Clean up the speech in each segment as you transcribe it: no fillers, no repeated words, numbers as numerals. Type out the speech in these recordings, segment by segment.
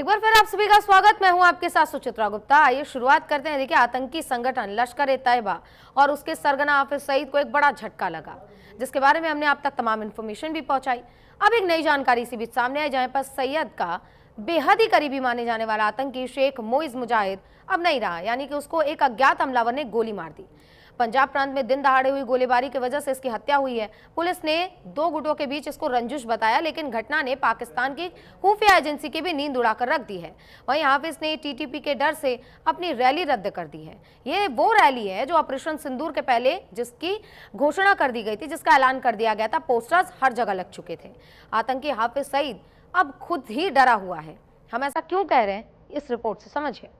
एक बार फिर आप सभी का स्वागत। मैं हूं आपके साथ सुचित्रा गुप्ता। आइए शुरुआत करते हैं। देखिए, आतंकी संगठन लश्कर-ए-तैयबा और उसके सरगना हाफिज सईद को एक बड़ा झटका लगा, जिसके बारे में हमने आप तक तमाम इन्फॉर्मेशन भी पहुंचाई। अब एक नई जानकारी इसी बीच सामने आई, जहां पर सैयद का बेहद ही करीबी माने जाने वाला आतंकी शेख मोइज मुजाहिद अब नहीं रहा, यानी कि उसको एक अज्ञात हमलावर ने गोली मार दी। पंजाब प्रांत में दिन दहाड़े हुई गोलीबारी की वजह से इसकी हत्या हुई है। पुलिस ने दो गुटों के बीच इसको रंजिश बताया, लेकिन घटना ने पाकिस्तान की खुफिया एजेंसी की भी नींद उड़ाकर रख दी है। वहीं हाफिज ने टीटीपी के डर से अपनी रैली रद्द कर दी है। ये वो रैली है जो ऑपरेशन सिंदूर के पहले जिसकी घोषणा कर दी गई थी, जिसका ऐलान कर दिया गया था। पोस्टर्स हर जगह लग चुके थे। आतंकी हाफिज सईद अब खुद ही डरा हुआ है। हम ऐसा क्यों कह रहे हैं, इस रिपोर्ट से समझिए।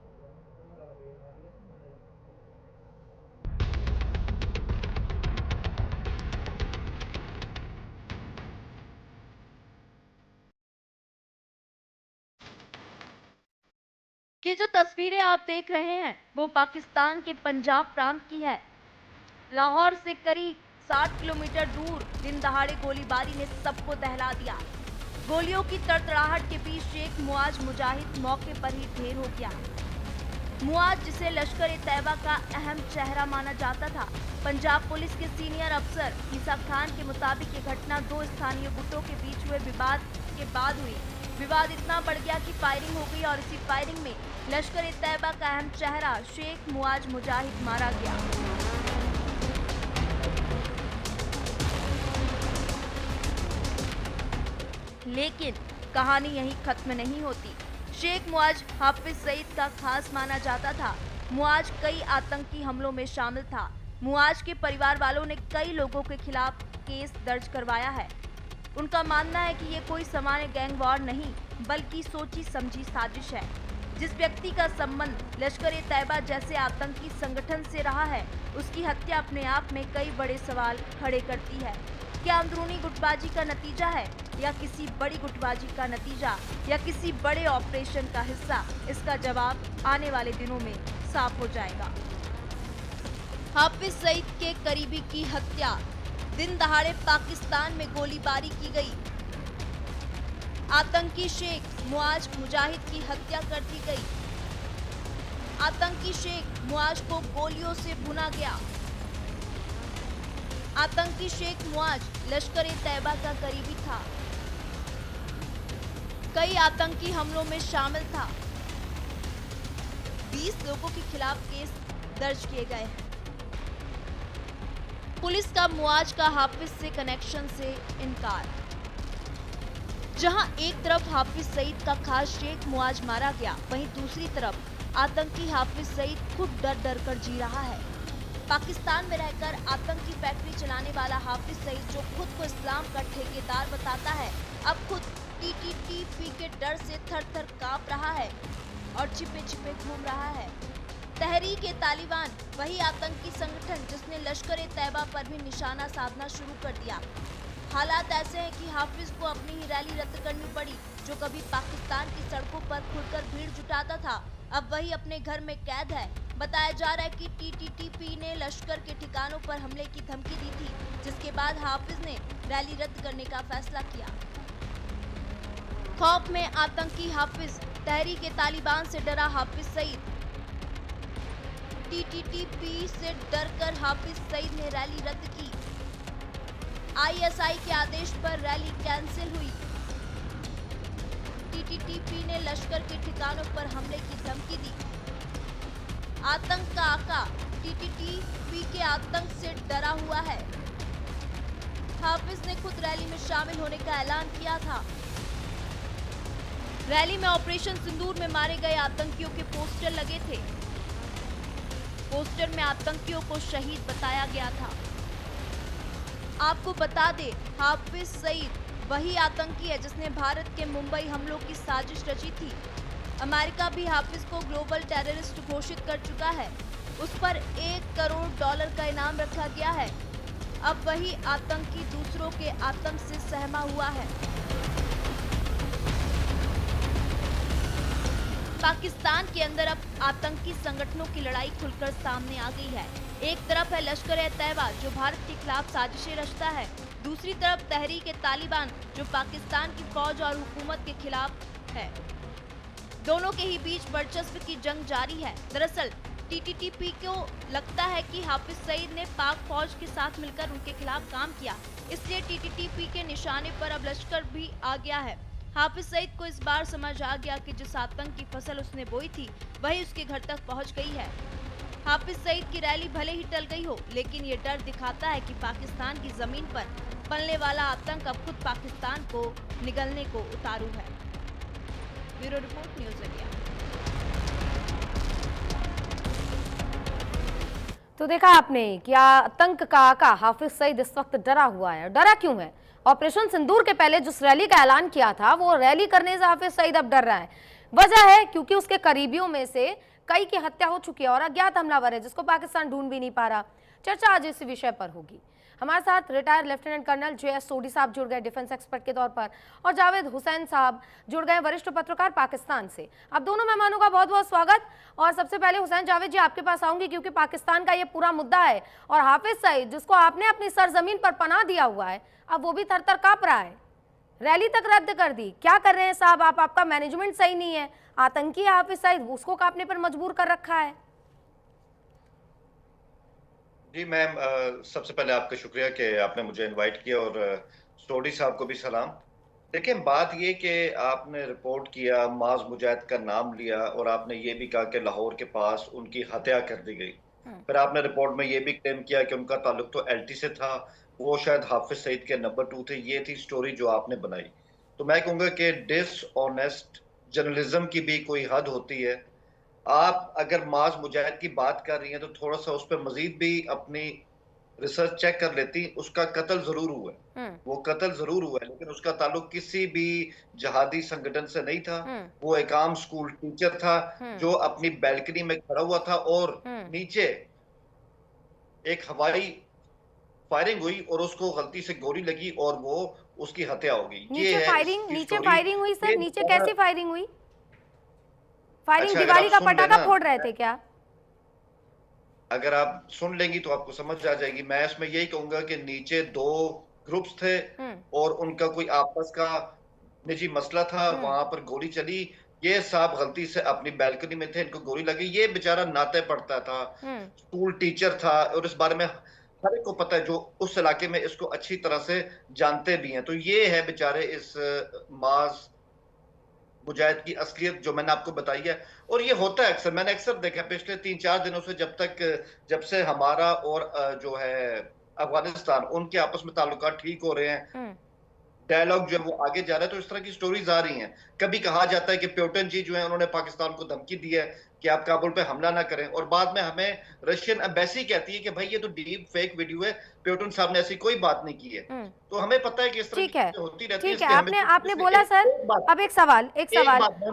ये जो तस्वीरें आप देख रहे हैं वो पाकिस्तान के पंजाब प्रांत की है। लाहौर से करीब 60 किलोमीटर दूर दिन दहाड़े गोलीबारी ने सबको दहला दिया। गोलियों की तड़तड़ाहट के बीच शेख मुआज मुजाहिद मौके पर ही ढेर हो गया। मुआज, जिसे लश्कर-ए-तैयबा का अहम चेहरा माना जाता था, पंजाब पुलिस के सीनियर अफसर ईसा खान के मुताबिक ये घटना दो स्थानीय गुटों के बीच हुए विवाद के बाद हुई। विवाद इतना बढ़ गया कि फायरिंग हो गई और इसी फायरिंग में लश्कर-ए-तैयबा का अहम चेहरा शेख मुआज मुजाहिद मारा गया। लेकिन कहानी यहीं खत्म नहीं होती। शेख मुआज हाफिज सईद का खास माना जाता था। मुआज कई आतंकी हमलों में शामिल था। मुआज के परिवार वालों ने कई लोगों के खिलाफ केस दर्ज करवाया है। उनका मानना है कि ये कोई सामान्य गैंग वॉर नहीं, बल्कि सोची समझी साजिश है। जिस व्यक्ति का संबंध लश्कर-ए-तैयबा जैसे आतंकी संगठन से रहा है, उसकी हत्या अपने आप में कई बड़े सवाल खड़े करती है। क्या अंदरूनी गुटबाजी का नतीजा है, या किसी बड़ी गुटबाजी का नतीजा, या किसी बड़े ऑपरेशन का हिस्सा? इसका जवाब आने वाले दिनों में साफ हो जाएगा। हाफिज सईद के करीबी की हत्या। दिन दहाड़े पाकिस्तान में गोलीबारी की गई। आतंकी शेख मुआज मुजाहिद की हत्या कर दी गई। आतंकी शेख मुआज को गोलियों से भुना गया। आतंकी शेख मुआज लश्कर-ए-तैयबा का करीबी था। कई आतंकी हमलों में शामिल था। 20 लोगों के खिलाफ केस दर्ज किए गए हैं। पुलिस का मुआज का हाफिज से कनेक्शन से इनकार। जहां एक तरफ हाफिज सईद का खास शेख मुआज मारा गया, वहीं दूसरी तरफ आतंकी हाफिज सईद खुद डर डर कर जी रहा है। पाकिस्तान में रहकर आतंकी फैक्ट्री चलाने वाला हाफिज सईद, जो खुद को इस्लाम का ठेकेदार बताता है, अब खुद टीटीपी के डर से थर थर कांप रहा है और छिपे छिपे घूम रहा है। तहरीक-ए-तालिबान, वही आतंकी संगठन जिसने लश्कर-ए-तैयबा पर भी निशाना साधना शुरू कर दिया। हालात ऐसे हैं कि हाफिज को अपनी ही रैली रद्द करनी पड़ी, जो कभी पाकिस्तान की सड़कों पर खुलकर भीड़ जुटाता था, अब वही अपने घर में कैद है। बताया जा रहा है कि टीटीपी ने लश्कर के ठिकानों पर हमले की धमकी दी थी, जिसके बाद हाफिज ने रैली रद्द करने का फैसला किया। खौफ में आतंकी हाफिज, तहरीक-ए-तालिबान से डरा हाफिज सईद। टीटीपी से डरकर हाफिज सईद ने रैली रद्द की। आईएसआई के आदेश पर रैली कैंसिल हुई। टीटीपी ने लश्कर के ठिकानों पर हमले की धमकी दी। आतंक का आका टीटीपी के आतंक से डरा हुआ है। हाफिज ने खुद रैली में शामिल होने का ऐलान किया था। रैली में ऑपरेशन सिंदूर में मारे गए आतंकियों के पोस्टर लगे थे। पोस्टर में आतंकियों को शहीद बताया गया था। आपको बता दें, हाफिज सईद वही आतंकी है जिसने भारत के मुंबई हमलों की साजिश रची थी। अमेरिका भी हाफिज को ग्लोबल टेररिस्ट घोषित कर चुका है। उस पर $1 करोड़ का इनाम रखा गया है। अब वही आतंकी दूसरों के आतंक से सहमा हुआ है। पाकिस्तान के अंदर अब आतंकी संगठनों की लड़ाई खुलकर सामने आ गई है। एक तरफ है लश्कर-ए-तैयबा, जो भारत के खिलाफ साजिशें रचता है। दूसरी तरफ तहरीक-ए-तालिबान, जो पाकिस्तान की फौज और हुकूमत के खिलाफ है। दोनों के ही बीच वर्चस्व की जंग जारी है। दरअसल टीटीपी को लगता है कि हाफिज सईद ने पाक फौज के साथ मिलकर उनके खिलाफ काम किया, इसलिए टीटीपी के निशाने पर अब लश्कर भी आ गया है। हाफिज सईद को इस बार समझ आ गया कि जिस आतंक की फसल उसने बोई थी वही उसके घर तक पहुंच गई है। हाफिज सईद की रैली भले ही टल गई हो, लेकिन ये डर दिखाता है कि पाकिस्तान की जमीन पर पलने वाला आतंक अब खुद पाकिस्तान को निगलने को उतारू है। Bureau report, news India. तो देखा आपने कि आतंक का आका हाफिज सईद इस वक्त डरा हुआ है। डरा क्यों है? ऑपरेशन सिंदूर के पहले जिस रैली का ऐलान किया था वो रैली करने से हाफिज सईद अब डर रहा है। वजह है क्योंकि उसके करीबियों में से कई की हत्या हो चुकी है और अज्ञात हमलावर है जिसको पाकिस्तान ढूंढ भी नहीं पा रहा। चर्चा आज इसी विषय पर होगी। हमारे साथ रिटायर्ड लेफ्टिनेंट कर्नल JS सोडी साहब जुड़ गए डिफेंस एक्सपर्ट के तौर पर, और जावेद हुसैन साहब जुड़ गए वरिष्ठ पत्रकार पाकिस्तान से। अब दोनों मेहमानों का बहुत बहुत स्वागत। और सबसे पहले हुसैन जावेद जी आपके पास आऊंगी क्योंकि पाकिस्तान का ये पूरा मुद्दा है और हाफिज सईद जिसको आपने अपनी सरजमीन पर पनाह दिया हुआ है अब वो भी थर थर कांप रहा है। रैली तक रद्द कर दी, क्या कर रहे हैं साहब आप? आपका मैनेजमेंट सही नहीं है, आतंकी है हाफिज सईद, उसको कांपने पर मजबूर कर रखा है। जी मैम, सबसे पहले आपका शुक्रिया कि आपने मुझे इनवाइट किया, और सोडी साहब को भी सलाम। देखिए, बात ये कि आपने रिपोर्ट किया, माज मुजाहिद का नाम लिया, और आपने ये भी कहा कि लाहौर के पास उनकी हत्या कर दी गई। फिर आपने रिपोर्ट में ये भी क्लेम किया कि उनका ताल्लुक तो LT से था, वो शायद हाफिज सईद के नंबर 2 थे। ये थी स्टोरी जो आपने बनाई। तो मैं कहूँगा कि डिसऑनेस्ट जर्नलिज्म की भी कोई हद होती है। आप अगर माज मुजाहिद की बात कर रही हैं तो थोड़ा सा उस पर मजीद भी अपनी रिसर्च चेक कर लेती। उसका कत्ल जरूर हुआ है, वो कत्ल जरूर हुआ है, लेकिन उसका ताल्लुक किसी भी जहादी संगठन से नहीं था। वो एक आम स्कूल टीचर था जो अपनी बैल्कनी में खड़ा हुआ था और नीचे एक हवाई फायरिंग हुई और उसको गलती से गोली लगी और वो उसकी हत्या हो गई। नीचे फायरिंग हुई सर? नीचे कैसी फायरिंग हुई? फायरिंग दिवाली का पटाखा फोड़ रहे थे क्या? अगर आप सुन लेंगी तो आपको समझ आ जाएगी। मैं इसमें यही कहूंगा कि नीचे 2 ग्रुप्स थे और उनका कोई आपस का निजी मसला था, वहां पर गोली चली। ये साहब गलती से अपनी बैल्कनी में थे, इनको गोली लगी। ये बेचारा नाते पढ़ता था, स्कूल टीचर था, और इस बारे में हर एक को पता है जो उस इलाके में इसको अच्छी तरह से जानते भी हैं। तो ये है बेचारे इस माज मुजाहिद की असलियत जो मैंने आपको बताई है। और ये होता है अक्सर, मैंने अक्सर देखा पिछले 3-4 दिनों से, जब से हमारा और जो है अफगानिस्तान, उनके आपस में ताल्लुकात ठीक हो रहे हैं, डायलॉग जो है वो आगे जा रहा है, तो इस तरह की स्टोरीज आ रही हैं। कभी कहा जाता है कि प्यूटन जी जो है उन्होंने पाकिस्तान को धमकी दी है कि आप काबुल पे हमला ना करें, और बाद में हमें रशियन एम्बेसी कहती है कि भाई ये तो डीप फेक वीडियो है, प्यूटन साहब ने ऐसी कोई बात नहीं की है। तो हमें पता है कि इस तरह की चीजें होती रहती हैं। ठीक है, आपने बोला सर। अब एक सवाल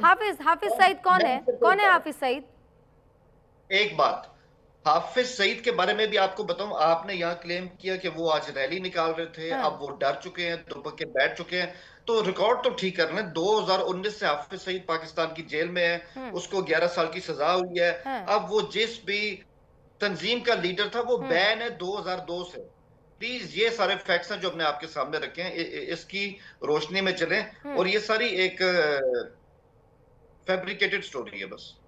हाफिज सईद कौन है हाफिज सईद? एक बात हाफिज सईद के बारे में भी आपको बताऊं। आपने यहाँ क्लेम किया कि वो आज रैली निकाल रहे थे, अब वो डर चुके हैं, दुबक के बैठ चुके हैं। तो रिकॉर्ड तो ठीक कर रहे हैं। 2019 से हाफिज सईद पाकिस्तान की जेल में है, उसको 11 साल की सजा हुई है। अब वो जिस भी तंजीम का लीडर था वो बैन है 2002 से। प्लीज ये सारे फैक्ट्स हैं जो हमने आपके सामने रखे हैं, इसकी रोशनी में चलें। और ये सारी एक फैब्रिकेटेड स्टोरी है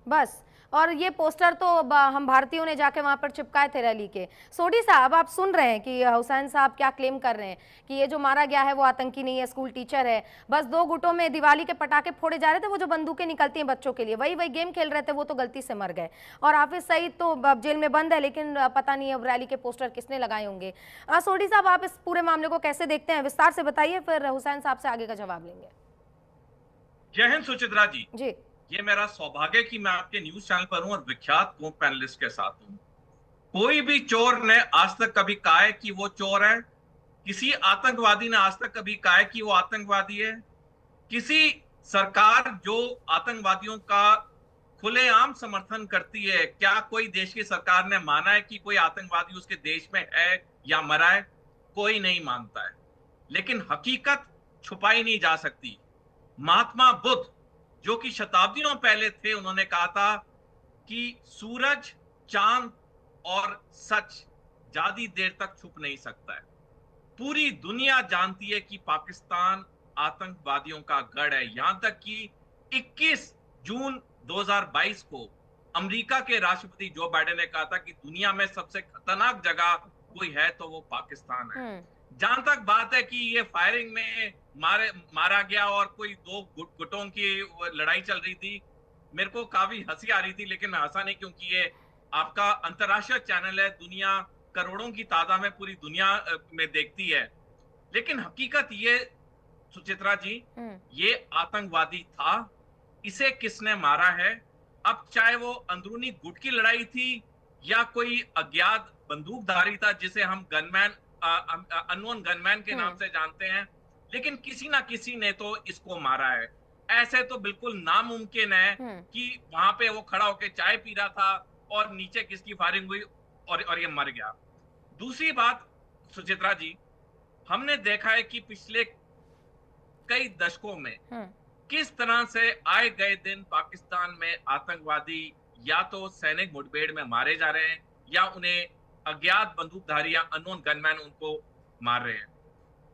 बस। और ये पोस्टर तो हम भारतीयों ने जाके वहां पर चिपकाए थे रैली के। सोडी साहब, आप सुन रहे हैं कि हुसैन साहब क्या क्लेम कर रहे हैं कि ये जो मारा गया है वो आतंकी नहीं है, स्कूल टीचर है। बस 2 गुटों में दिवाली के पटाखे फोड़े जा रहे थे, वो जो बंदूकें निकलती हैं बच्चों के लिए, वही गेम खेल रहे थे, वो तो गलती से मर गए। और हाफिज सईद तो जेल में बंद है, लेकिन पता नहीं अब रैली के पोस्टर किसने लगाए होंगे। सोडी साहब, आप इस पूरे मामले को कैसे देखते हैं? विस्तार से बताइए, फिर हुसैन साहब से आगे का जवाब लेंगे। जय हिंद सुचित्रा जी। जी, ये मेरा सौभाग्य कि मैं आपके न्यूज चैनल पर हूं और विख्यात पैनलिस्ट के साथ हूं। कोई भी चोर ने आज तक कभी कहा है कि वो चोर है? किसी आतंकवादी ने आज तक कभी कहा है कि वो आतंकवादी है? किसी सरकार जो आतंकवादियों का खुलेआम समर्थन करती है, क्या कोई देश की सरकार ने माना है कि कोई आतंकवादी उसके देश में है या मरा है? कोई नहीं मानता है। लेकिन हकीकत छुपाई नहीं जा सकती। महात्मा बुद्ध, जो कि शताब्दियों पहले थे, उन्होंने कहा था कि सूरज, चांद और सच ज्यादा देर तक छुप नहीं सकता है। पूरी दुनिया जानती है कि पाकिस्तान आतंकवादियों का गढ़ है। यहां तक कि 21 जून 2022 को अमेरिका के राष्ट्रपति जो बाइडेन ने कहा था कि दुनिया में सबसे खतरनाक जगह कोई है तो वो पाकिस्तान है। जहां तक बात है कि ये फायरिंग में मारा गया और कोई दो गुटों की लड़ाई चल रही थी, मेरे को काफी हंसी आ रही थी, लेकिन मैं हंसा नहीं क्योंकि ये आपका अंतरराष्ट्रीय चैनल है, दुनिया करोड़ों की तादाद में पूरी दुनिया में देखती है। लेकिन हकीकत ये सुचित्रा जी, ये आतंकवादी था, इसे किसने मारा है? अब चाहे वो अंदरूनी गुट की लड़ाई थी या कोई अज्ञात बंदूकधारी था जिसे हम गनमैन अननोन गनमैन के नाम से जानते हैं, लेकिन किसी ना किसी ने तो इसको मारा है। ऐसे तो बिल्कुल नामुमकिन है कि वहां पे वो खड़ा होकर चाय पी रहा था और नीचे किसकी फायरिंग हुई और ये मर गया। दूसरी बात सुचित्रा जी, हमने देखा है कि पिछले कई दशकों में किस तरह से आए गए दिन पाकिस्तान में आतंकवादी या तो सैनिक मुठभेड़ में मारे जा रहे हैं या उन्हें अज्ञात बंदूकधारी या अननोन गनमैन उनको मार रहे हैं।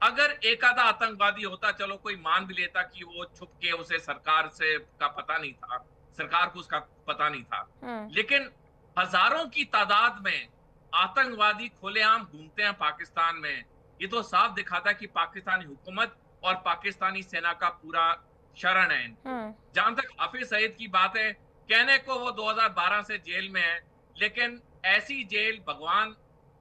अगर एक आधा आतंकवादी होता, चलो कोई मान भी लेता कि वो छुप के, उसे सरकार से का पता नहीं था, सरकार को उसका पता नहीं था, लेकिन हजारों की तादाद में आतंकवादी खुलेआम घूमते हैं पाकिस्तान में। ये तो साफ दिखाता है कि पाकिस्तानी हुकूमत और पाकिस्तानी सेना का पूरा शरण है। जहां तक हाफिज सईद की बात है, कहने को वो 2012 से जेल में है, लेकिन ऐसी जेल भगवान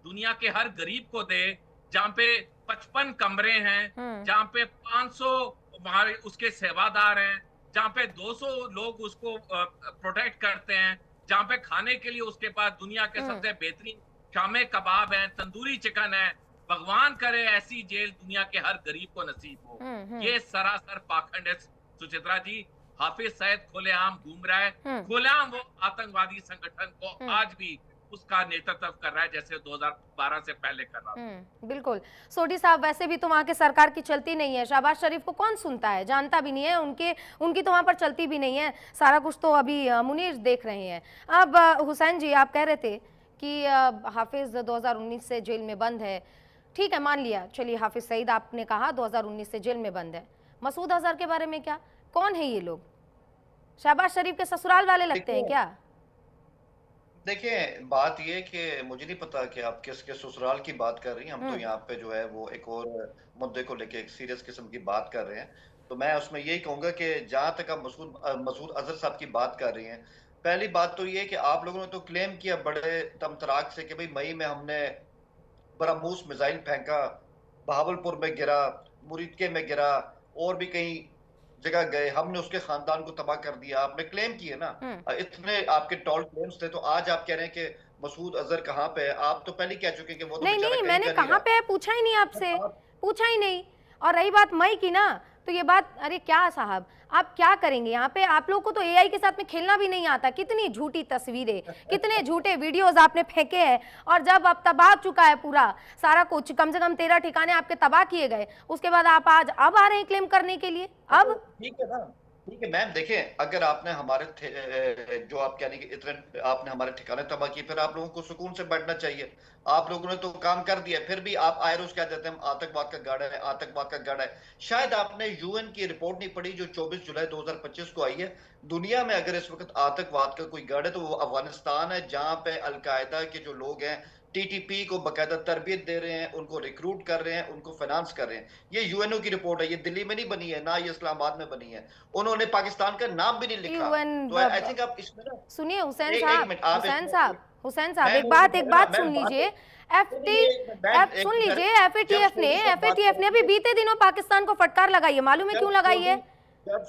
दुनिया के हर गरीब को दे जहां पे 55 कमरे हैं, जहां पे 500 हमारे उसके सेवादार हैं, जहां पे 200 लोग उसको प्रोटेक्ट करते हैं, जहां पे खाने के लिए उसके पास दुनिया के सबसे बेहतरीन शामे कबाब हैं, तंदूरी चिकन है। भगवान करे ऐसी जेल दुनिया के हर गरीब को नसीब हो। ये सरासर पाखंड है सुचित्रा जी। हाफिज सईद खुलेआम घूम रहा है, खुलेआम वो आतंकवादी संगठन को आज भी उसका नेतृत्व कर रहा है जैसे 2012 से पहले कर रहा था। बिल्कुल। सोढी साहब, वैसे भी तो वहाँ के सरकार की चलती नहीं है, शहबाज शरीफ को कौन सुनता है, जानता भी नहीं है, उनकी तो वहाँ पर चलती भी नहीं है, सारा कुछ तो अभी मुनीर देख रहे हैं। अब हुसैन जी, आप कह रहे थे कि हाफिज 2019 से जेल में बंद है, ठीक है मान लिया, चलिए हाफिज सईद आपने कहा 2019 से जेल में बंद है, मसूद अजहर के बारे में क्या, कौन है ये लोग? शहबाज शरीफ के ससुराल वाले लगते हैं क्या? देखिए, बात ये कि मुझे नहीं पता कि आप किसके ससुराल की बात कर रही हैं। हम तो यहाँ पे जो है वो एक और मुद्दे को लेके एक सीरियस किस्म की बात कर रहे हैं। तो मैं उसमें यही कहूंगा कि जहां तक आप मसूद अजहर साहब की बात कर रही हैं, पहली बात तो ये कि आप लोगों ने तो क्लेम किया बड़े तमतराक से कि भाई मई में हमने बरामूस मिसाइल फेंका, बहावलपुर में गिरा, मुरीदके में गिरा, और भी कई जगह गए, हमने उसके खानदान को तबाह कर दिया। आपने क्लेम किए ना, इतने आपके टॉल क्लेम्स थे, तो आज आप कह रहे हैं कि मसूद अजहर कहाँ पे है? आप तो पहले कह चुके कि वो तो नहीं, मैंने कहाँ पे है पूछा ही नहीं आपसे, पूछा ही नहीं। और रही बात मई की ना, तो ये बात, अरे क्या साहब, आप क्या करेंगे यहाँ पे? आप लोगों को तो एआई के साथ में खेलना भी नहीं आता। कितनी झूठी तस्वीरें, कितने झूठे वीडियोस आपने फेंके हैं, और जब अब तबाह चुका है पूरा सारा कुछ, कम से कम 13 ठिकाने आपके तबाह किए गए, उसके बाद आप आज अब आ रहे हैं क्लेम करने के लिए? अब ठीक है ना, ठीक है मैम, देखें, अगर आपने हमारे जो आप कहने के इतने आपने हमारे ठिकाने तबाह किए, फिर आप लोगों को सुकून से बैठना चाहिए। आप लोगों ने तो काम कर दिया, फिर भी आप आए रोज क्या देते हैं, आतंकवाद का गढ़ है, आतंकवाद का गढ़ है। शायद आपने यूएन की रिपोर्ट नहीं पढ़ी जो 24 जुलाई 2025 को आई है। दुनिया में अगर इस वक्त आतंकवाद का कोई गढ़ है तो वो अफगानिस्तान है, जहां पे अलकायदा के जो लोग हैं टीटीपी को बकायदा तरबियत दे रहे हैं, उनको रिक्रूट कर रहे हैं, उनको फाइनेंस कर रहे हैं। ये यूएनओ की रिपोर्ट है, ये दिल्ली में नहीं बनी है, ना ये इस्लामाबाद में बनी है, उन्होंने पाकिस्तान का नाम भी नहीं लिखा। तो आई थिंक आप इसमें ना सुनिए हुसैन साहब, एक बात सुन लीजिए। एफएटीएफ ने अभी बीते दिनों पाकिस्तान को फटकार लगाई है, मालूम है क्यों लगाई है?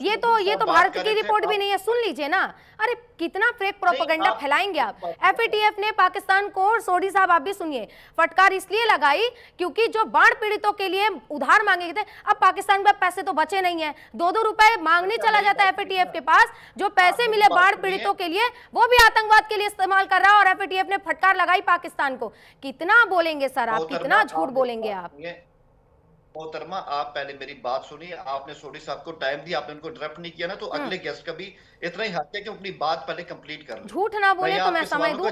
ये तो भारत की रिपोर्ट भी नहीं है, सुन लीजिए ना। अरे कितना फेक प्रोपेगेंडा फैलाएंगे आप। एफएटीएफ ने पाकिस्तान को, और सोढी साहब आप भी सुनिए, फटकार इसलिए लगाई क्योंकि जो बाढ़ पीड़ितों के लिए उधार मांगे गए थे, अब पाकिस्तान में पैसे तो बचे नहीं है, 2-2 रुपए मांगने चला जाता है एफएटीएफ के पास, जो पैसे मिले बाढ़ पीड़ितों के लिए वो भी आतंकवाद के लिए इस्तेमाल कर रहा है, और एफएटीएफ ने फटकार लगाई पाकिस्तान को। कितना बोलेंगे सर आप, कितना झूठ बोलेंगे आप? मोहतरमा, आप पहले मेरी बात सुनिए। आपने सोढी साहब को टाइम दिया, आपने उनको इंटरप्ट नहीं किया ना, तो अगले गेस्ट का भी इतना ही हक है कि अपनी बात पहले कंप्लीट कर ले। झूठ ना बोले तो मैं समझ दूं।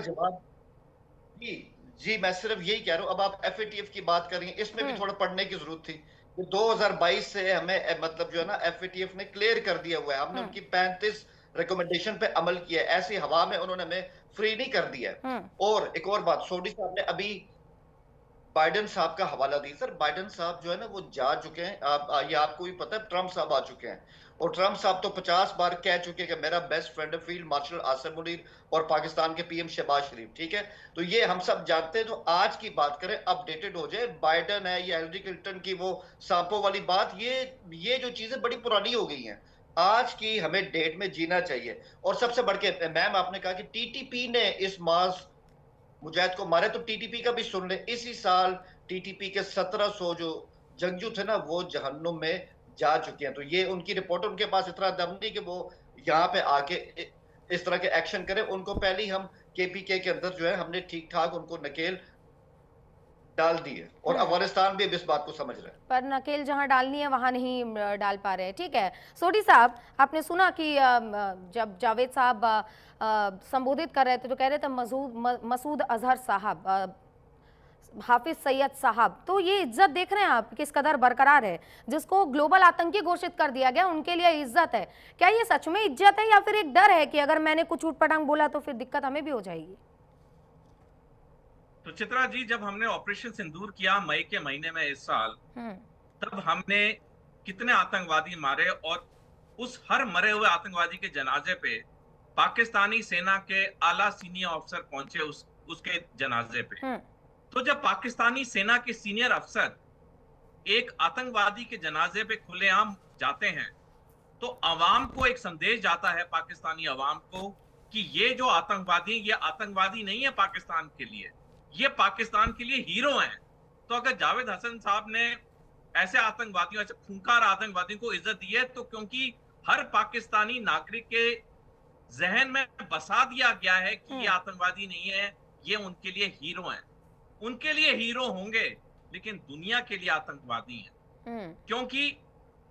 जी, मैं सिर्फ यही कह रहा हूं। अब आप एफएटीएफ की बात कर रही हैं, इसमें भी थोड़ा पढ़ने की जरूरत थी। 2022 से हमें मतलब जो है ना एफएटीएफ ने क्लियर कर दिया हुआ है, हमने उनकी 35 रिकमेंडेशन पे अमल किया है। ऐसी हवा में उन्होंने हमें फ्री नहीं कर दिया है। और एक और बात, सोडी साहब ने अभी बाइडेन साहब का हवाला दी। सर बाइडेन साहब जो है ना वो जा चुके हैं, ये आपको भी पता है, ट्रम्प साहब आ चुके हैं। और ट्रम्प साहब तो 50 बार कह चुके हैं कि मेरा बेस्ट फ्रेंड है फील्ड मार्शल आसिम मुनीर और पाकिस्तान के पीएम शहबाज शरीफ, ठीक है। तो ये हम सब जानते हैं। तो आज की बात करें, अपडेटेड हो जाए, बाइडेन है या हिलरी क्लिंटन की वो सांपों वाली बात, ये जो चीजें बड़ी पुरानी हो गई हैं। आज की हमें डेट में जीना चाहिए। और सबसे बढ़ के मैम आपने कहा कि टीटीपी ने इस मास मुजाहिद को मारे, तो टीटीपी का भी सुन ले। इसी साल टीटीपी के 1700 जो जंगजू थे ना वो जहन्नुम में जा चुके हैं। तो ये उनकी रिपोर्ट, उनके पास इतना दम नहीं कि वो यहाँ पे आके इस तरह के एक्शन करें। उनको पहले ही हम केपीके के अंदर जो है हमने ठीक ठाक उनको नकेल डाल दी है। और अफगानिस्तान भी अब इस बात को समझ रहे हैं, पर नकेल जहां डालनी है वहां नहीं डाल पा रहे हैं। ठीक है सोडी साहब, आपने सुना कि जब जावेद साहब संबोधित कर रहे थे तो कह रहे थे मसूद अजहर साहब, हाफिज सैयद साहब, तो ये इज्जत देख रहे हैं आप किस कदर बरकरार है। जिसको ग्लोबल आतंकी घोषित कर दिया गया उनके लिए इज्जत है। क्या ये सच में इज्जत है या फिर एक डर है कि अगर मैंने कुछ ऊटपटांग बोला तो फिर दिक्कत हमें भी हो जाएगी? तो चित्रा जी, जब हमने ऑपरेशन सिंदूर किया मई के महीने में इस साल, तब हमने कितने आतंकवादी मारे और उस हर मरे हुए आतंकवादी के जनाजे पे पाकिस्तानी सेना के आला सीनियर अफसर पहुंचे उसके जनाजे पे। तो जब पाकिस्तानी सेना के सीनियर अफसर एक आतंकवादी के जनाजे पे खुलेआम जाते हैं तो अवाम को एक संदेश जाता है, पाकिस्तानी अवाम को, कि ये जो आतंकवादी, ये आतंकवादी नहीं है पाकिस्तान के लिए, ये पाकिस्तान के लिए हीरो हैं। तो अगर जावेद हसन साहब ने ऐसे आतंकवादियों, ऐसे खूंखार आतंकवादियों को इज्जत दी है तो क्योंकि हर पाकिस्तानी नागरिक के जहन में बसा दिया गया है कि ये आतंकवादी नहीं है, ये उनके लिए हीरो हैं। उनके लिए हीरो होंगे लेकिन दुनिया के लिए आतंकवादी हैं। क्योंकि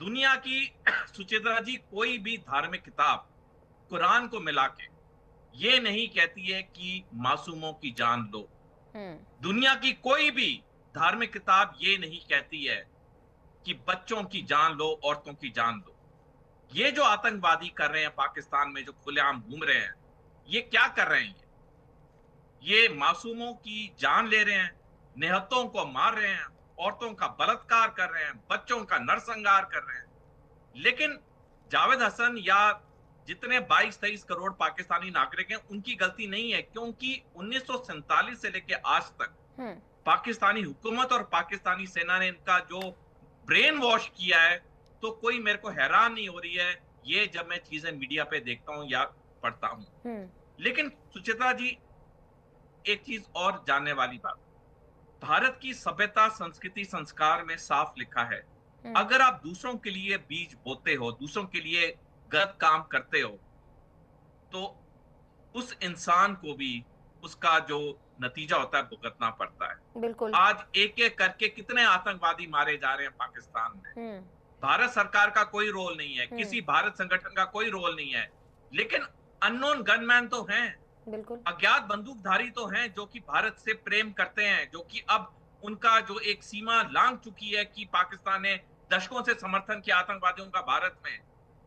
दुनिया की सुचित्रा जी कोई भी धार्मिक किताब कुरान को मिला के ये नहीं कहती है कि मासूमों की जान लो। दुनिया की कोई भी धार्मिक किताब ये नहीं कहती है कि बच्चों की जान लो, औरतों की जान लो। ये जो आतंकवादी कर रहे हैं पाकिस्तान में, जो खुलेआम घूम रहे हैं, ये क्या कर रहे हैं? ये मासूमों की जान ले रहे हैं, निहत्तों को मार रहे हैं, औरतों का बलात्कार कर रहे हैं, बच्चों का नरसंहार कर रहे हैं। लेकिन जावेद हसन या जितने 22-23 करोड़ पाकिस्तानी नागरिक हैं उनकी गलती नहीं है, क्योंकि 1947 से लेकर आज तक पाकिस्तानी हुकूमत और पाकिस्तानी सेना ने इनका जो ब्रेन वॉश किया है, तो कोई मेरे को हैरान नहीं हो रही है ये जब मैं चीजें मीडिया पे देखता हूं या पढ़ता हूं। लेकिन सुचित्रा जी, एक चीज और जानने वाली बात, भारत की सभ्यता, संस्कृति, संस्कार में साफ लिखा है, अगर आप दूसरों के लिए बीज बोते हो, दूसरों के लिए गलत काम करते हो, तो उस इंसान को भी उसका जो नतीजा होता है भुगतना पड़ता है। बिल्कुल। आज एक एक करके कितने आतंकवादी मारे जा रहे हैं पाकिस्तान में। भारत सरकार का कोई रोल नहीं है, किसी भारत संगठन का कोई रोल नहीं है, लेकिन अननोन गनमैन तो हैं, बिल्कुल अज्ञात बंदूकधारी तो हैं जो कि भारत से प्रेम करते हैं, जो कि अब उनका जो एक सीमा लांघ चुकी है कि पाकिस्तान ने दशकों से समर्थन किया आतंकवादियों का भारत में।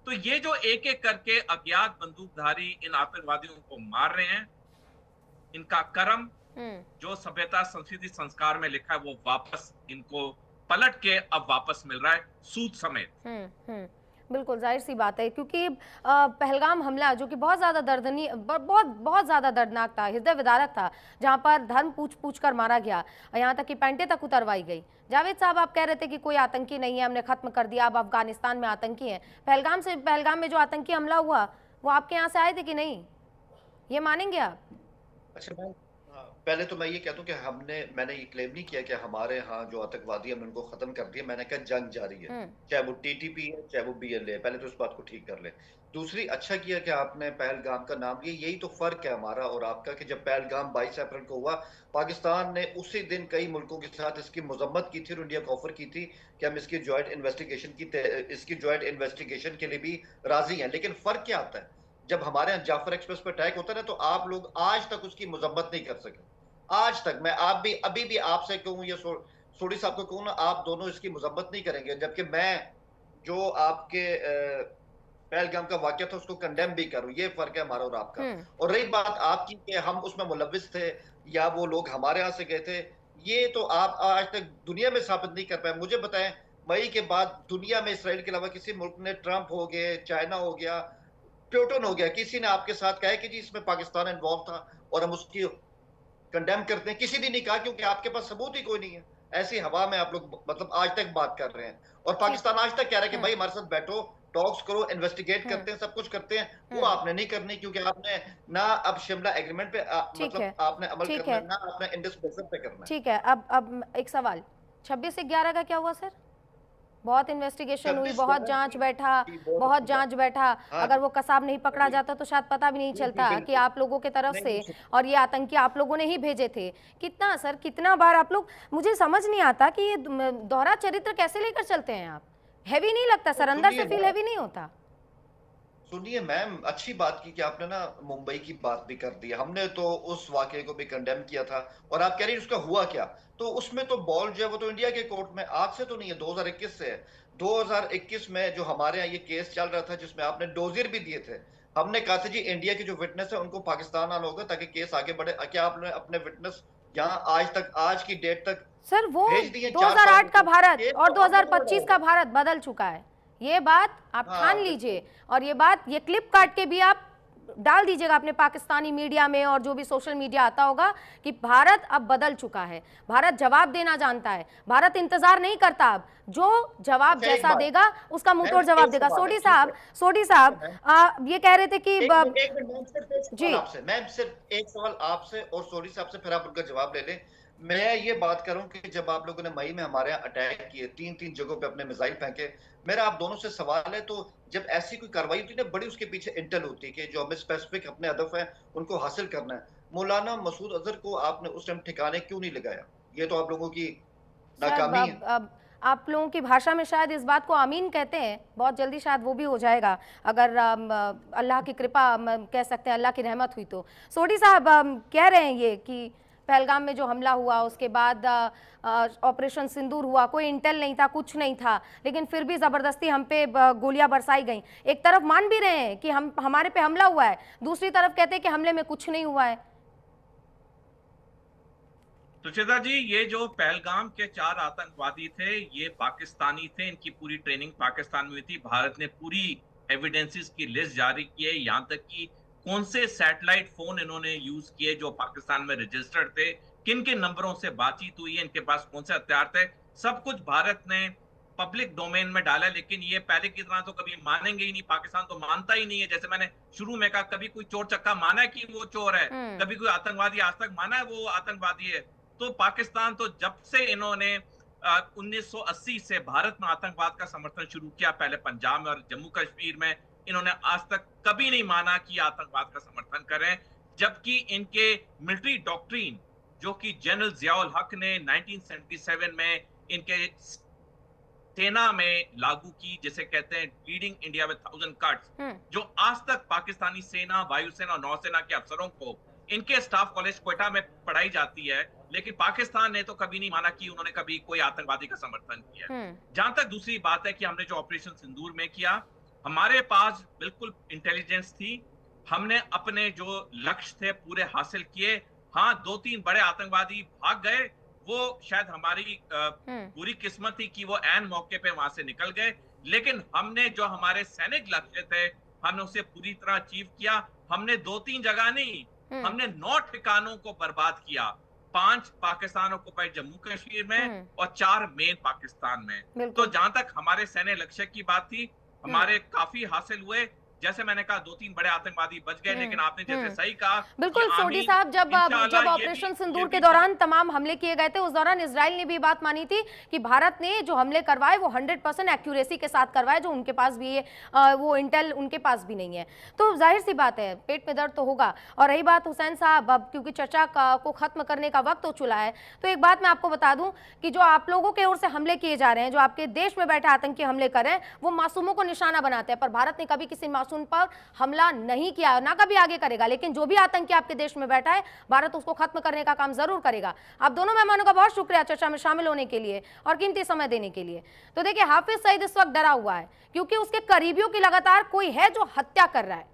तो ये जो एक एक करके अज्ञात बंदूकधारी इन आतंकवादियों को मार रहे हैं, इनका कर्म जो सभ्यता, संस्कृति, संस्कार में लिखा है वो वापस इनको पलट के अब वापस मिल रहा है, सूद समेत। बिल्कुल जाहिर सी बात है, क्योंकि पहलगाम हमला जो कि बहुत ज़्यादा दर्दनी, बहुत ज़्यादा दर्दनाक था, हृदय विदारक था, जहां पर धर्म पूछ कर मारा गया, यहाँ तक कि पैंटे तक उतरवाई गई। जावेद साहब, आप कह रहे थे कि कोई आतंकी नहीं है, हमने खत्म कर दिया, अब अफगानिस्तान में आतंकी हैं। पहलगाम में जो आतंकी हमला हुआ वो आपके यहाँ से आए थे कि नहीं, ये मानेंगे आप? अच्छा, पहले तो मैं ये कहता हूँ कि मैंने ये क्लेम नहीं किया कि हमारे यहाँ जो आतंकवादी हमने उनको खत्म कर दिया। मैंने कहा जंग जारी है, चाहे वो टीटीपी है चाहे वो बीएलए है। पहले तो इस बात को ठीक कर ले। दूसरी, अच्छा किया कि आपने पहलगाम का नाम लिया। यही तो फर्क है हमारा और आपका कि जब पहलगाम 22 अप्रैल को हुआ, पाकिस्तान ने उसी दिन कई मुल्कों के साथ इसकी मजम्मत की थी और इंडिया को ऑफर की थी कि हम इसकी ज्वाइंट इन्वेस्टिगेशन के लिए भी राजी हैं। लेकिन फर्क क्या आता है, जब हमारे यहाँ जाफर एक्सप्रेस पर अटैक होता है ना, तो आप लोग आज तक उसकी मजम्मत नहीं कर सके। आज तक मैं अभी भी आपसे कहूं या सोडी साहब को कहूं ना, आप दोनों इसकी मजम्मत नहीं करेंगे। जबकि मैं जो आपके पहलगाम का वाकया था उसको कंडेम भी करूं, ये फर्क है हमारा और आपका। और रही बात आपकी कि हम उसमें मुलविस थे या वो लोग हमारे यहाँ से गए थे, ये तो आप आज तक दुनिया में साबित नहीं कर पाए। मुझे बताएं, मई के बाद दुनिया में इसराइल के अलावा किसी मुल्क ने, ट्रंप हो गए, चाइना हो गया, प्यूटन हो गया, किसी ने आपके साथ कहा है कि जी इसमें पाकिस्तान इन्वॉल्व था और हम उसकी कंडेम करते हैं? किसी ने नहीं कहा, क्योंकि आपके पास सबूत ही कोई नहीं है। ऐसी हवा में आप लोग मतलब आज तक बात कर रहे हैं, और पाकिस्तान आज तक कह रहा है कि भाई हमारे साथ बैठो, टॉक्स करो, इन्वेस्टिगेट करते हैं, सब कुछ करते हैं। वो आपने नहीं करनी, क्योंकि आपने ना अब शिमला एग्रीमेंट पे मतलब आपने अमल करना है, ना आपने इंडस बेसिस पे करना है। ठीक है, अब एक सवाल, 26/11 का क्या हुआ सर? बहुत इन्वेस्टिगेशन हुई, बहुत जांच बैठा, अगर वो कसाब नहीं पकड़ा जाता तो शायद पता भी नहीं चलता कि आप लोगों के तरफ से और ये आतंकी आप लोगों ने ही भेजे थे। कितना सर, कितना बार आप लोग, मुझे समझ नहीं आता कि ये दोहरा चरित्र कैसे लेकर चलते हैं आप। हैवी नहीं लगता सर? अंदर से फील हैवी नहीं होता? सुनिए मैम, अच्छी बात की कि आपने ना मुंबई की बात भी कर दी। हमने तो उस वाकये को भी कंडेम किया था, और आप कह रही हैं उसका हुआ क्या? तो उसमें तो बॉल जो है वो तो इंडिया के कोर्ट में आज से तो नहीं है, 2021 से है। 2021 में जो हमारे यहाँ ये केस चल रहा था जिसमें आपने डोजियर भी दिए थे, हमने कहा था जी इंडिया के जो विटनेस है उनको पाकिस्तान आना होगा ताकि केस आगे बढ़े। क्या आपने अपने विटनेस यहाँ आज तक, आज की डेट तक सर वो भेज दिए? 2008 का भारत और 2025 का भारत बदल चुका है, ये बात आप ठान लीजिए। और ये बात, ये क्लिप काट के भी आप डाल दीजिएगा अपने पाकिस्तानी मीडिया में और जो भी सोशल मीडिया आता होगा कि भारत अब बदल चुका है, भारत जवाब देना जानता है, भारत इंतजार नहीं करता, अब जो जवाब जैसा देगा उसका मुंह तोड़ जवाब देगा। सोडी साहब ये कह रहे थे कि जी मैं सिर्फ एक सवाल आपसे और सोडी साहब से, फिर आप उनका जवाब ले लें। मैं ये बात करूं कि जब आप लोगों ने मई में हमारे यहाँ अटैक किए, 3 जगहों पे अपने मिसाइल फेंके, मेरा आप दोनों से सवाल है, तो जब ऐसी कोई कार्रवाई होती है ना, बड़ी उसके पीछे इंटेल होती है कि जो हमें स्पेसिफिक अपने हदफ है उनको हासिल करना है। मौलाना मसूद अजहर को आपने उस टाइम ठिकाने क्यों नहीं लगाया? ये तो आप लोगों की नाकामी है। अब आप लोगों की भाषा में शायद इस बात को आमीन कहते हैं, बहुत जल्दी शायद वो भी हो जाएगा अगर अल्लाह की कृपा कह सकते हैं, अल्लाह की रहमत हुई तो। सोडी साहब कह रहे हैं ये कि पहलगाम में जो हमला हुआ उसके बाद ऑपरेशन सिंदूर हुआ, कोई इंटेल नहीं था, कुछ नहीं था, लेकिन फिर भी ज़बरदस्ती हम पे गोलियां बरसाई गई। एक तरफ मान भी रहे हैं कि हमारे पे हमला हुआ है, दूसरी तरफ कहते हैं कि हमले में कुछ नहीं हुआ है। सुचिता जी, ये जो पहलगाम के 4 आतंकवादी थे, ये पाकिस्तानी थे, इनकी पूरी ट्रेनिंग पाकिस्तान में हुई थी। भारत ने पूरी एविडेंसेस की लिस्ट जारी की है, यहाँ तक कि कौन से सैटेलाइट फोन इन्होंने यूज किए जो पाकिस्तान में रजिस्टर्ड थे, किन किन नंबरों से बातचीत हुई है, इनके पास कौन से हथियार थे, सब कुछ भारत ने पब्लिक डोमेन में डाला। लेकिन ये पहले की तरह तो कभी मानेंगे ही नहीं, पाकिस्तान तो मानता ही नहीं है। जैसे मैंने शुरू में कहा, कभी कोई चोर चक्का माना है कि वो चोर है, कभी कोई आतंकवादी आज तक माना है वो आतंकवादी है। तो पाकिस्तान तो जब से इन्होंने 1980 से भारत में आतंकवाद का समर्थन शुरू किया, पहले पंजाब में और जम्मू कश्मीर में, इन्होंने आज तक कभी नहीं माना कि आतंकवाद का समर्थन करें। जबकि इनके मिलिट्री डॉक्ट्रिन जो कि जनरल जियाउल हक ने 1977 में इनके सेना में लागू की, जिसे कहते हैं लीडिंग इंडिया विद 1000 कट्स, जो आज तक पाकिस्तानी सेना, वायुसेना और नौसेना के अफसरों को इनके स्टाफ कॉलेज क्वेटा में पढ़ाई जाती है। लेकिन पाकिस्तान ने तो कभी नहीं माना कि उन्होंने कभी कोई आतंकवादी का समर्थन किया। जहां तक दूसरी बात है कि हमने जो ऑपरेशन सिंदूर में किया, हमारे पास बिल्कुल इंटेलिजेंस थी, हमने अपने जो लक्ष्य थे पूरे हासिल किए। हाँ, 2-3 बड़े आतंकवादी भाग गए, वो शायद हमारी बुरी किस्मत थी कि वो ऐन मौके पे वहां से निकल गए। लेकिन हमने जो हमारे सैनिक लक्ष्य थे, हमने उसे पूरी तरह अचीव किया। हमने 2-3 जगह नहीं, हमने 9 ठिकानों को बर्बाद किया। 5 पाकिस्तान ऑक्युपाइड जम्मू कश्मीर में और 4 मेन पाकिस्तान में। तो जहां तक हमारे सैन्य लक्ष्य की बात थी, हमारे काफी हासिल हुए। जैसे मैंने कहा, 2-3 बड़े आतंकवादी बच गए, लेकिन आपने जैसे सही कहा, बिल्कुल सोडी साहब, जब ऑपरेशन सिंदूर के दौरान तमाम हमले किए गए थे, उस दौरान इजराइल ने भी बात मानी थी कि भारत ने जो हमले करवाए वो 100% एक्यूरेसी के साथ करवाए, जो उनके पास भी है वो इंटेल उनके पास भी नहीं है। तो जाहिर सी बात है, पेट में दर्द तो होगा। और रही बात हुसैन साहब, अब क्योंकि चर्चा को खत्म करने का वक्त हो चुका है, तो एक बात मैं आपको बता दूं कि जो आप लोगों की ओर से हमले किए जा रहे हैं, जो आपके देश में बैठे आतंकी हमले कर रहे हैं, वो मासूमों को निशाना बनाते हैं, पर भारत ने कभी किसी मासूम पर हमला नहीं किया, ना कभी आगे करेगा। लेकिन जो भी आतंकी आपके देश में बैठा है, भारत उसको खत्म करने का काम जरूर करेगा। आप दोनों मेहमानों का बहुत शुक्रिया चर्चा में शामिल होने के लिए और कीमती समय देने के लिए। तो देखिए, हाफिज सईद इस वक्त डरा हुआ है क्योंकि उसके करीबियों की लगातार कोई है जो हत्या कर रहा है।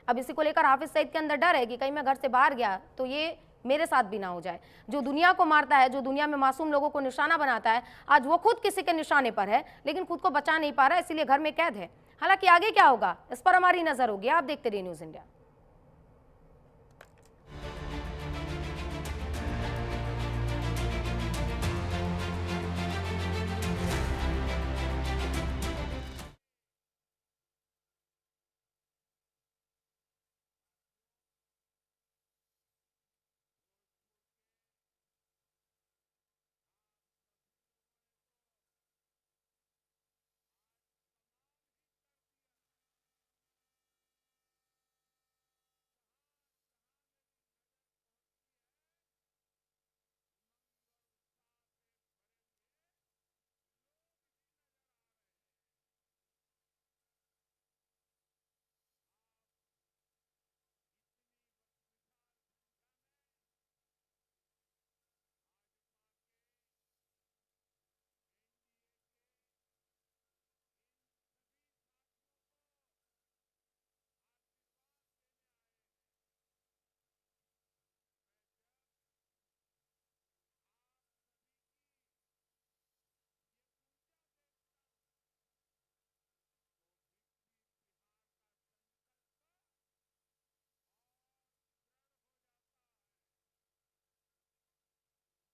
अब इसी को लेकर हाफिज सईद के अंदर डर है कि कहीं मैं घर से बाहर गया तो ये मेरे साथ भी ना हो जाए। जो दुनिया को मारता है, जो दुनिया में मासूम लोगों को निशाना बनाता है, आज वो खुद किसी के निशाने पर है लेकिन खुद को बचा नहीं पा रहा है, इसीलिए घर में कैद है। हालांकि आगे क्या होगा इस पर हमारी नजर होगी। आप देखते रहिए न्यूज़ इंडिया।